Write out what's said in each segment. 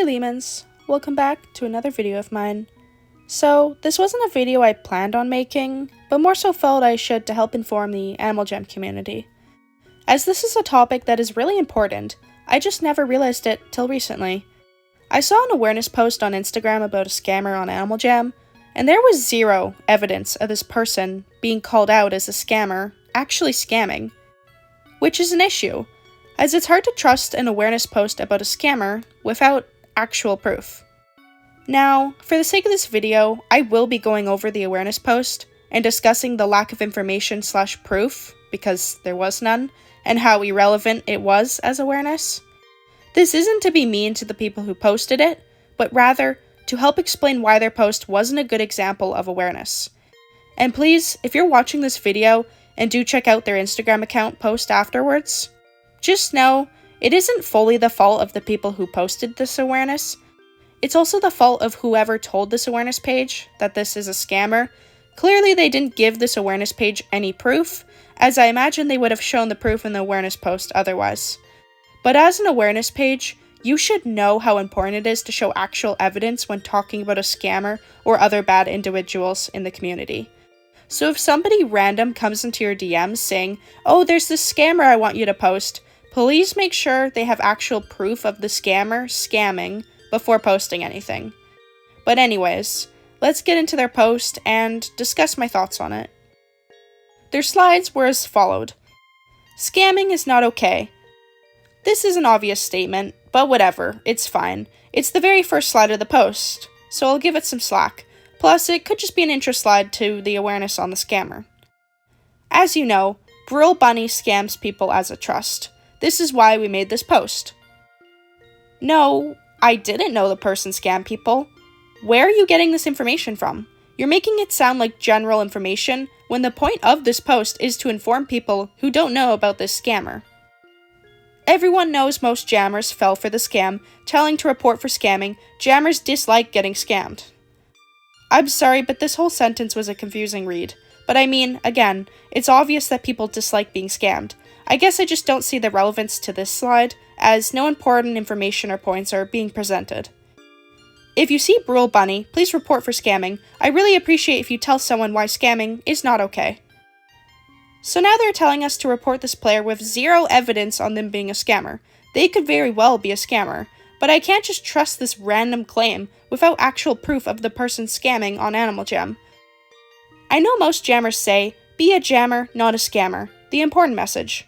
Hey Leamons, welcome back to another video of mine. So, this wasn't a video I planned on making, but more so felt I should to help inform the Animal Jam community. As this is a topic that is really important, I just never realized it till recently. I saw an awareness post on Instagram about a scammer on Animal Jam, and there was zero evidence of this person being called out as a scammer actually scamming. Which is an issue, as it's hard to trust an awareness post about a scammer without actual proof. Now, for the sake of this video, I will be going over the awareness post and discussing the lack of information/proof, because there was none, and how irrelevant it was as awareness. This isn't to be mean to the people who posted it, but rather to help explain why their post wasn't a good example of awareness. And please, if you're watching this video and do check out their Instagram account post afterwards, just know it isn't fully the fault of the people who posted this awareness. It's also the fault of whoever told this awareness page that this is a scammer. Clearly they didn't give this awareness page any proof, as I imagine they would have shown the proof in the awareness post otherwise. But as an awareness page, you should know how important it is to show actual evidence when talking about a scammer or other bad individuals in the community. So if somebody random comes into your DMs saying, "Oh, there's this scammer I want you to post," please make sure they have actual proof of the scammer scamming before posting anything. But anyways, let's get into their post and discuss my thoughts on it. Their slides were as followed. Scamming is not okay. This is an obvious statement, but whatever, it's fine. It's the very first slide of the post, so I'll give it some slack. Plus, it could just be an intro slide to the awareness on the scammer. As you know, Brill Bunny scams people as a trust. This is why we made this post. No, I didn't know the person scammed people. Where are you getting this information from? You're making it sound like general information when the point of this post is to inform people who don't know about this scammer. Everyone knows most jammers fell for the scam, telling to report for scamming. Jammers dislike getting scammed. I'm sorry, but this whole sentence was a confusing read. But I mean, again, it's obvious that people dislike being scammed. I guess I just don't see the relevance to this slide, as no important information or points are being presented. If you see Brill Bunny, please report for scamming. I really appreciate if you tell someone why scamming is not okay. So now they're telling us to report this player with zero evidence on them being a scammer. They could very well be a scammer, but I can't just trust this random claim without actual proof of the person scamming on Animal Jam. I know most jammers say, be a jammer, not a scammer. The important message.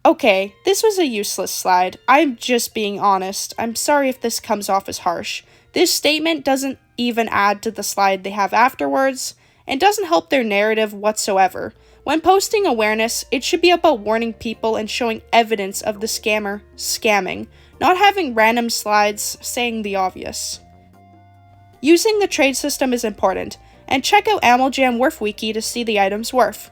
Okay, this was a useless slide. I'm just being honest. I'm sorry if this comes off as harsh. This statement doesn't even add to the slide they have afterwards, and doesn't help their narrative whatsoever. When posting awareness, it should be about warning people and showing evidence of the scammer scamming, not having random slides saying the obvious. Using the trade system is important, and check out Animal Jam Worth Wiki to see the item's worth.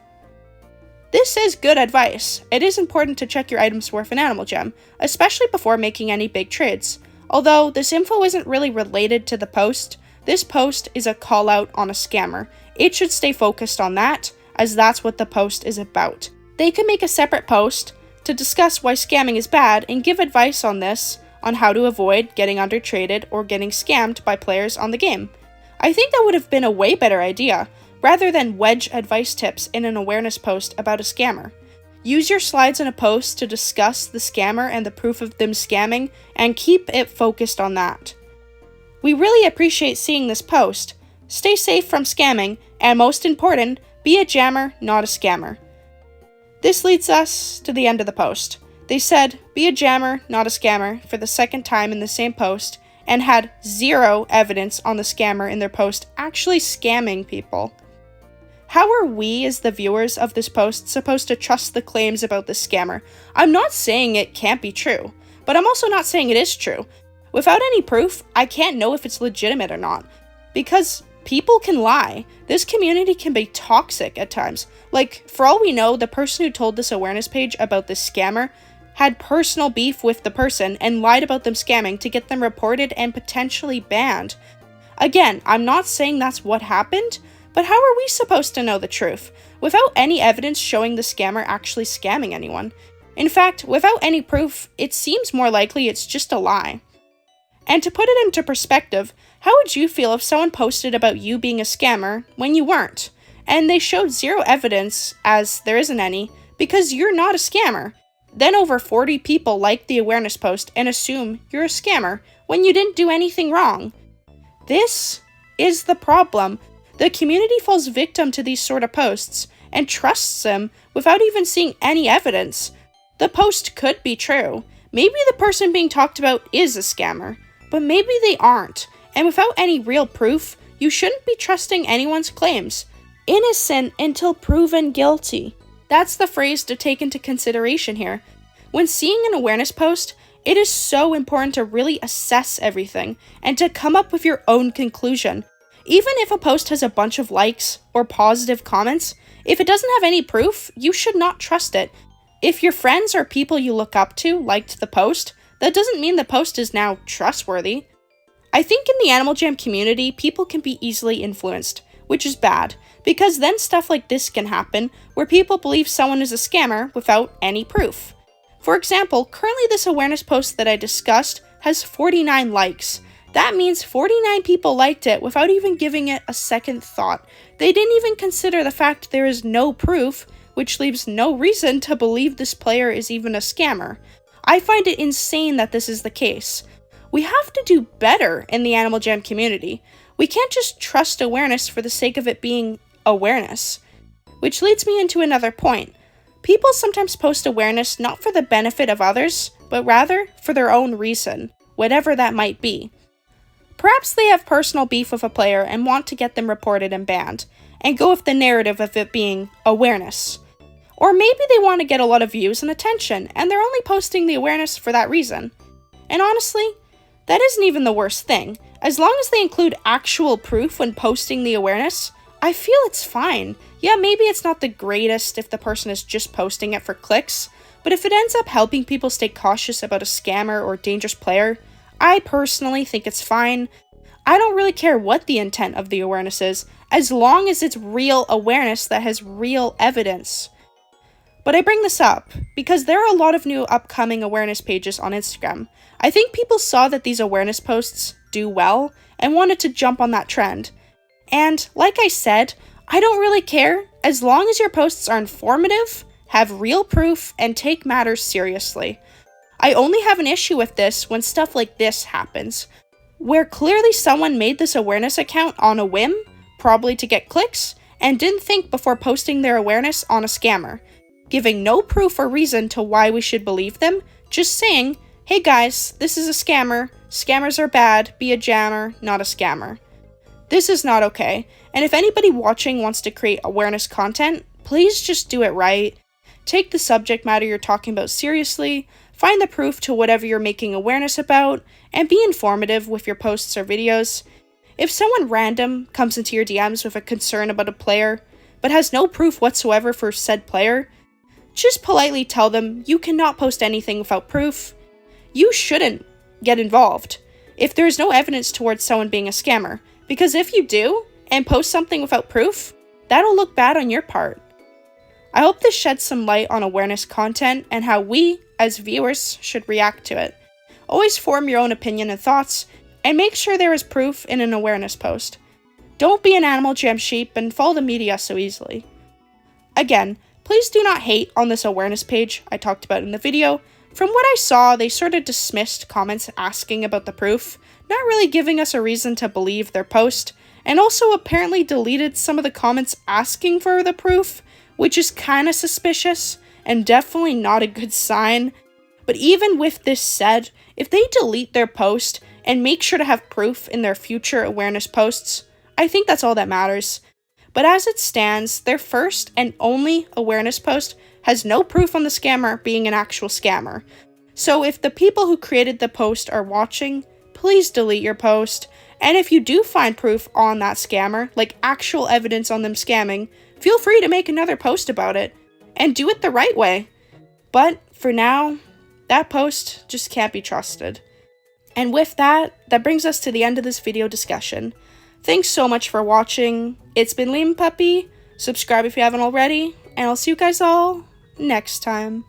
This is good advice. It is important to check your item's worth in Animal Jam, especially before making any big trades. Although this info isn't really related to the post, this post is a call out on a scammer. It should stay focused on that, as that's what the post is about. They could make a separate post to discuss why scamming is bad and give advice on this, on how to avoid getting undertraded or getting scammed by players on the game. I think that would have been a way better idea, rather than wedge advice tips in an awareness post about a scammer. Use your slides in a post to discuss the scammer and the proof of them scamming, and keep it focused on that. We really appreciate seeing this post. Stay safe from scamming, and most important, be a jammer, not a scammer. This leads us to the end of the post. They said, be a jammer, not a scammer, for the second time in the same post, and had zero evidence on the scammer in their post actually scamming people. How are we, as the viewers of this post, supposed to trust the claims about this scammer? I'm not saying it can't be true, but I'm also not saying it is true. Without any proof, I can't know if it's legitimate or not, because people can lie. This community can be toxic at times. Like, for all we know, the person who told this awareness page about this scammer had personal beef with the person and lied about them scamming to get them reported and potentially banned. Again, I'm not saying that's what happened, but how are we supposed to know the truth without any evidence showing the scammer actually scamming anyone? In fact, without any proof, it seems more likely it's just a lie. And to put it into perspective, how would you feel if someone posted about you being a scammer when you weren't? And they showed zero evidence, as there isn't any, because you're not a scammer. Then over 40 people like the awareness post and assume you're a scammer when you didn't do anything wrong. This is the problem. The community falls victim to these sort of posts and trusts them without even seeing any evidence. The post could be true. Maybe the person being talked about is a scammer, but maybe they aren't. And without any real proof, you shouldn't be trusting anyone's claims. Innocent until proven guilty. That's the phrase to take into consideration here. When seeing an awareness post, it is so important to really assess everything and to come up with your own conclusion. Even if a post has a bunch of likes or positive comments, if it doesn't have any proof, you should not trust it. If your friends or people you look up to liked the post, that doesn't mean the post is now trustworthy. I think in the Animal Jam community, people can be easily influenced, which is bad, because then stuff like this can happen where people believe someone is a scammer without any proof. For example, currently this awareness post that I discussed has 49 likes. That means 49 people liked it without even giving it a second thought. They didn't even consider the fact there is no proof, which leaves no reason to believe this player is even a scammer. I find it insane that this is the case. We have to do better in the Animal Jam community. We can't just trust awareness for the sake of it being awareness. Which leads me into another point. People sometimes post awareness not for the benefit of others, but rather for their own reason, whatever that might be. Perhaps they have personal beef with a player and want to get them reported and banned, and go with the narrative of it being awareness. Or maybe they want to get a lot of views and attention, and they're only posting the awareness for that reason. And honestly, that isn't even the worst thing. As long as they include actual proof when posting the awareness, I feel it's fine. Yeah, maybe it's not the greatest if the person is just posting it for clicks, but if it ends up helping people stay cautious about a scammer or dangerous player, I personally think it's fine. I don't really care what the intent of the awareness is, as long as it's real awareness that has real evidence. But I bring this up because there are a lot of new upcoming awareness pages on Instagram. I think people saw that these awareness posts do well and wanted to jump on that trend. And like I said, I don't really care as long as your posts are informative, have real proof, and take matters seriously. I only have an issue with this when stuff like this happens, where clearly someone made this awareness account on a whim, probably to get clicks, and didn't think before posting their awareness on a scammer, giving no proof or reason to why we should believe them, just saying, hey guys, this is a scammer, scammers are bad, be a jammer, not a scammer. This is not okay, and if anybody watching wants to create awareness content, please just do it right. Take the subject matter you're talking about seriously, find the proof to whatever you're making awareness about, and be informative with your posts or videos. If someone random comes into your DMs with a concern about a player, but has no proof whatsoever for said player, just politely tell them you cannot post anything without proof. You shouldn't get involved if there is no evidence towards someone being a scammer, because if you do, and post something without proof, that'll look bad on your part. I hope this sheds some light on awareness content and how we, as viewers, should react to it. Always form your own opinion and thoughts, and make sure there is proof in an awareness post. Don't be an Animal Jam sheep and follow the media so easily. Again, please do not hate on this awareness page I talked about in the video. From what I saw, they sort of dismissed comments asking about the proof, not really giving us a reason to believe their post, and also apparently deleted some of the comments asking for the proof, which is kinda suspicious, and definitely not a good sign. But even with this said, if they delete their post and make sure to have proof in their future awareness posts, I think that's all that matters. But as it stands, their first and only awareness post has no proof on the scammer being an actual scammer. So if the people who created the post are watching, please delete your post. And if you do find proof on that scammer, like actual evidence on them scamming, feel free to make another post about it, and do it the right way. But for now, that post just can't be trusted. And with that, that brings us to the end of this video discussion. Thanks so much for watching. It's been Leamon Puppy. Subscribe if you haven't already, and I'll see you guys all next time.